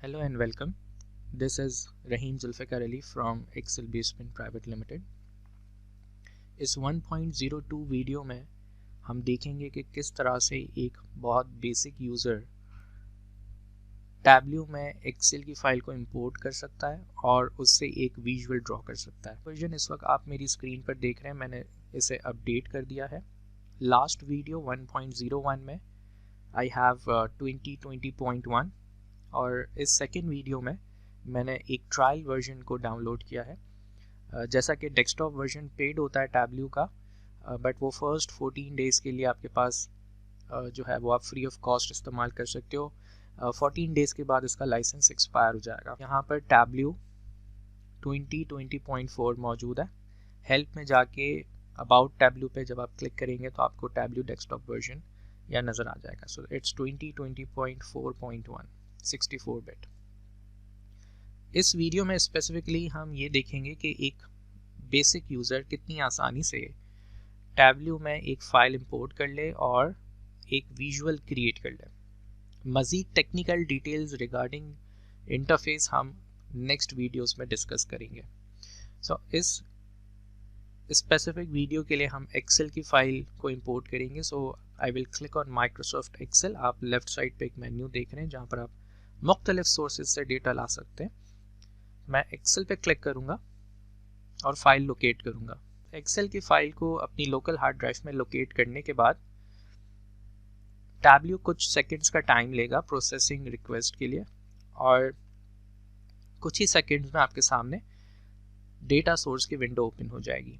Hello and welcome. This is Rahim Zulfikar Ali from Excel Basement Private Limited. इस 1.02 video में हम देखेंगे कि किस तरह से एक बहुत बेसिक यूज़र टैब्ल्यू में एक्सेल की फ़ाइल को इंपोर्ट कर सकता है और उससे एक विजुअल ड्रॉ कर सकता है। वर्जन इस वक्त आप मेरी स्क्रीन पर देख रहे हैं, मैंने इसे अपडेट कर दिया है। लास्ट वीडियो 1.01 में आई हैव 2020.1 और इस सेकेंड वीडियो में मैंने एक ट्रायल वर्जन को डाउनलोड किया है। जैसा कि डेस्कटॉप वर्जन पेड होता है टैब्ल्यू का, बट वो फर्स्ट 14 डेज़ के लिए आपके पास जो है वो आप फ्री ऑफ कॉस्ट इस्तेमाल कर सकते हो। 14 डेज़ के बाद इसका लाइसेंस एक्सपायर हो जाएगा। यहाँ पर टैब्ल्यू 2020.4 मौजूद है। हेल्प में जाके अबाउट टैब्ल्यू पे जब आप क्लिक करेंगे तो आपको टैब्ल्यू डेस्कटॉप वर्जन या नज़र आ जाएगा। So it's 2020.4.1 64 bit. इस वीडियो में स्पेसिफिकली हम ये देखेंगे कि एक बेसिक यूज़र कितनी आसानी से टैब्ल्यू में एक फ़ाइल इंपोर्ट कर ले और एक विजुअल क्रिएट कर ले। मज़ीद टेक्निकल डिटेल्स रिगार्डिंग इंटरफेस हम नेक्स्ट वीडियोस में डिस्कस करेंगे। सो इस स्पेसिफिक वीडियो के लिए हम एक्सेल की फ़ाइल को इंपोर्ट करेंगे। So I will click on Microsoft Excel. आप लेफ़्ट साइड पे एक मेन्यू देख रहे हैं जहाँ पर आप मुख्तलिफ सोर्सेज से डेटा ला सकते हैं। मैं एक्सेल पे क्लिक करूँगा और फाइल लोकेट करूँगा। एक्सेल की फ़ाइल को अपनी लोकल हार्ड ड्राइव में लोकेट करने के बाद टैब्ल्यू कुछ सेकंड्स का टाइम लेगा प्रोसेसिंग रिक्वेस्ट के लिए और कुछ ही सेकंड्स में आपके सामने डेटा सोर्स की विंडो ओपन हो जाएगी।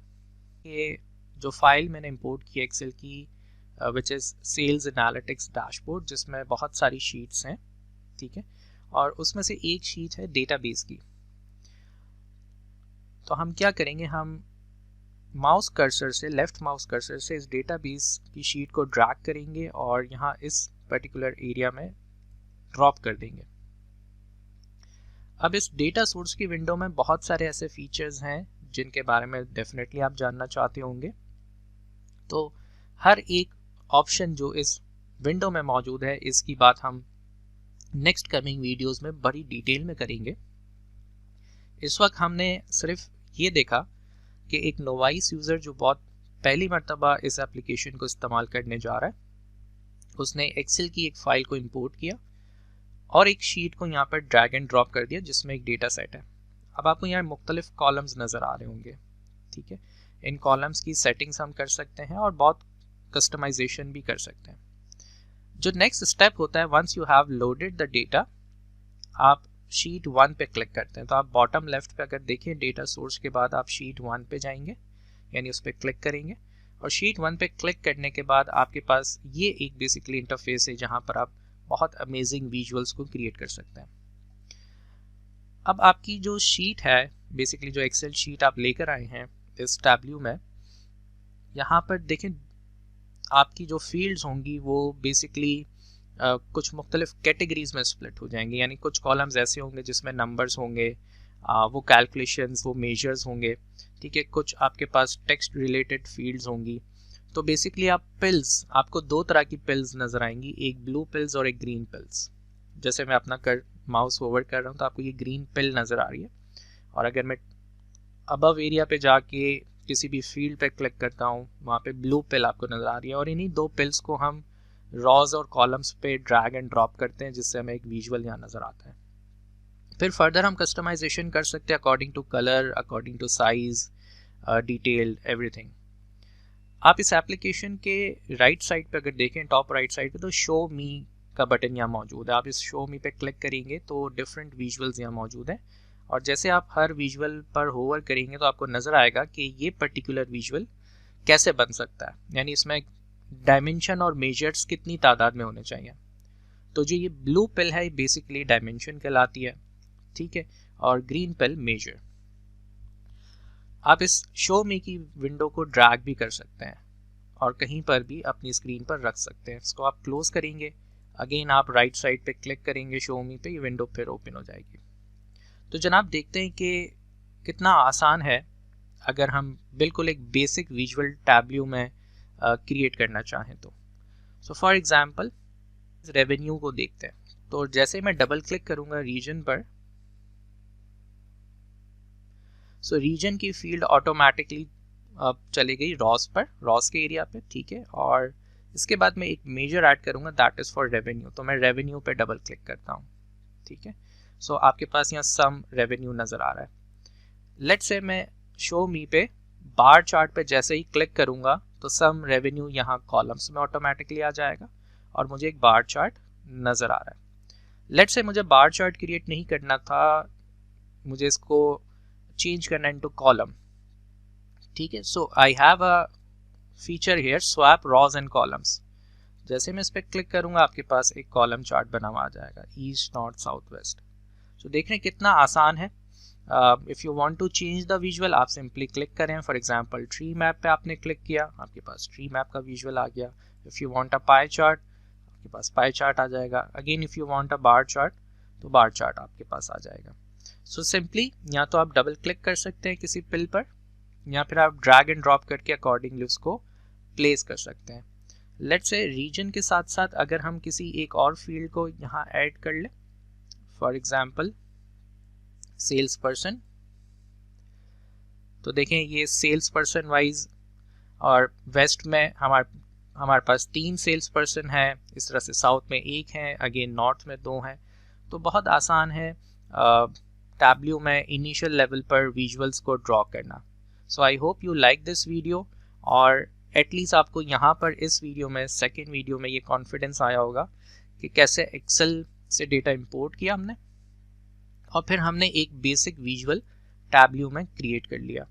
ये जो फाइल मैंने इंपोर्ट की एक्सेल की which is sales analytics dashboard, जिसमें बहुत सारी शीट्स हैं, ठीक है, और उसमें से एक शीट है डेटाबेस की। तो हम क्या करेंगे, हम माउस कर्सर से, लेफ़्ट माउस कर्सर से इस डेटाबेस की शीट को ड्रैग करेंगे और यहाँ इस पर्टिकुलर एरिया में ड्रॉप कर देंगे। अब इस डेटा सोर्स की विंडो में बहुत सारे ऐसे फीचर्स हैं जिनके बारे में डेफिनेटली आप जानना चाहते होंगे। तो हर एक ऑप्शन जो इस विंडो में मौजूद है, इसकी बात हम नेक्स्ट कमिंग वीडियोस में बड़ी डिटेल में करेंगे। इस वक्त हमने सिर्फ ये देखा कि एक नोवाइस यूज़र जो बहुत पहली मर्तबा इस एप्लीकेशन को इस्तेमाल करने जा रहा है, उसने एक्सेल की एक फ़ाइल को इंपोर्ट किया और एक शीट को यहाँ पर ड्रैग एंड ड्रॉप कर दिया जिसमें एक डेटा सेट है। अब आपको यहाँ मुख्तलिफ कॉलम्स नज़र आ रहे होंगे, ठीक है। इन कॉलम्स की सेटिंग्स हम कर सकते हैं और बहुत कस्टमाइजेशन भी कर सकते हैं। जो नेक्स्ट स्टेप होता है, once you have loaded the data, आप शीट 1 पे क्लिक करते हैं। तो आप बॉटम लेफ्ट पे अगर देखें डेटा सोर्स के बाद आप शीट 1 पे जाएंगे, यानी उस पर क्लिक करेंगे और शीट 1 पे क्लिक करने के बाद आपके पास ये एक बेसिकली इंटरफेस है जहाँ पर आप बहुत अमेजिंग विजुअल्स को क्रिएट कर सकते हैं। अब आपकी जो शीट है, बेसिकली जो एक्सेल शीट आप लेकर आए हैं इस टैब्ल्यू में, यहाँ पर देखें आपकी जो फील्ड्स होंगी वो बेसिकली कुछ मुख्तलिफ कैटेगरीज में स्प्लिट हो जाएंगे। यानी कुछ कॉलम्स ऐसे होंगे जिसमें नंबर्स होंगे, वो कैलकुलेशंस, वो मेजर्स होंगे, ठीक है। कुछ आपके पास टेक्स्ट रिलेटेड फील्ड्स होंगी। तो बेसिकली आप पिल्स, आपको दो तरह की पिल्स नज़र आएंगी, एक ब्लू पिल्स और एक ग्रीन पिल्स। जैसे मैं अपना माउस ओवर कर रहा हूँ तो आपको ये ग्रीन पिल नज़र आ रही है, और अगर मैं अबव एरिया पे जाके किसी भी फील्ड पे क्लिक करता हूँ वहाँ पे ब्लू पिल आपको नज़र आ रही है। और इन्हीं दो पिल्स को हम रॉज और कॉलम्स पे ड्रैग एंड ड्रॉप करते हैं जिससे हमें एक विजुअल यहाँ नज़र आता है। फिर फर्दर हम कस्टमाइजेशन कर सकते हैं according to colour, according to size, detail, everything. आप इस एप्लीकेशन के राइट साइड पे अगर देखें, टॉप राइट साइड पे, तो शो मी का बटन यहाँ मौजूद है। आप इस शो मी पे क्लिक करेंगे तो डिफरेंट विजुअल्स यहाँ मौजूद हैं, और जैसे आप हर विजुअल पर होवर करेंगे तो आपको नज़र आएगा कि ये पर्टिकुलर विजुअल कैसे बन सकता है, यानी इसमें डायमेंशन और मेजर्स कितनी तादाद में होने चाहिए। तो जो ये ब्लू पिल है बेसिकली डायमेंशन कहलाती है, ठीक है, और ग्रीन पिल मेजर। आप इस शो मी की विंडो को ड्रैग भी कर सकते हैं और कहीं पर भी अपनी स्क्रीन पर रख सकते हैं। इसको आप क्लोज करेंगे, अगेन आप राइट साइड पे क्लिक करेंगे शो मी पे, ये विंडो फिर ओपन हो जाएगी। तो जनाब देखते हैं कि कितना आसान है अगर हम बिल्कुल एक बेसिक विजुअल टैब्ल्यू में क्रिएट करना चाहें तो। सो फॉर एग्जांपल रेवेन्यू को देखते हैं। तो जैसे मैं डबल क्लिक करूंगा रीजन पर, सो रीजन की फील्ड ऑटोमेटिकली अब चली गई रॉस पर, रॉस के एरिया पे, ठीक है। और इसके बाद मैं एक मेजर ऐड करूंगा, दैट इज फॉर रेवेन्यू, तो मैं रेवेन्यू पे डबल क्लिक करता हूँ, ठीक है। सो आपके पास यहाँ सम रेवेन्यू नजर आ रहा है। लेट्स से मैं शो मी पे बार चार्ट पे जैसे ही क्लिक करूंगा तो सम रेवेन्यू यहाँ कॉलम्स में ऑटोमेटिकली आ जाएगा और मुझे एक बार चार्ट नजर आ रहा है। लेट्स से मुझे बार चार्ट क्रिएट नहीं करना था, मुझे इसको चेंज करना इनटू कॉलम, ठीक है। So I have a feature here, swap rows and columns. जैसे मैं इस पर क्लिक करूंगा आपके पास एक कॉलम चार्ट बना हुआ आ जाएगा, east north south west. So देख रहे हैं कितना आसान है। If you want to change the visual, आप सिंपली क्लिक करें, फॉर एग्जांपल ट्री मैप पे आपने क्लिक किया, आपके पास ट्री मैप का विजुअल आ गया। If you want a pie chart, आपके पास पाई चार्ट आ जाएगा। Again if you want a bar chart, तो बार चार्ट आपके पास आ जाएगा। सो सिंपली या तो आप डबल क्लिक कर सकते हैं किसी पिल पर, या फिर आप ड्रैग एंड ड्रॉप करके अकॉर्डिंगली उसको प्लेस कर सकते हैं। लेट्स से रीजन के साथ साथ अगर हम किसी एक और फील्ड को यहाँ ऐड कर ले, फॉर एग्जांपल सेल्स पर्सन, तो देखें ये सेल्स पर्सन वाइज, और वेस्ट में हमारे पास 3 सेल्स पर्सन है, इस तरह से साउथ में 1 है, अगेन नॉर्थ में 2 है। तो बहुत आसान है टैब्ल्यू में इनिशियल लेवल पर विजुअल्स को ड्रॉ करना। So I hope you like this video, और एटलीस्ट आपको यहाँ पर इस वीडियो में, सेकेंड वीडियो में, ये कॉन्फिडेंस आया होगा कि कैसे एक्सेल से डेटा इंपोर्ट किया हमने और फिर हमने एक बेसिक विजुअल टैब्ल्यू में क्रिएट कर लिया।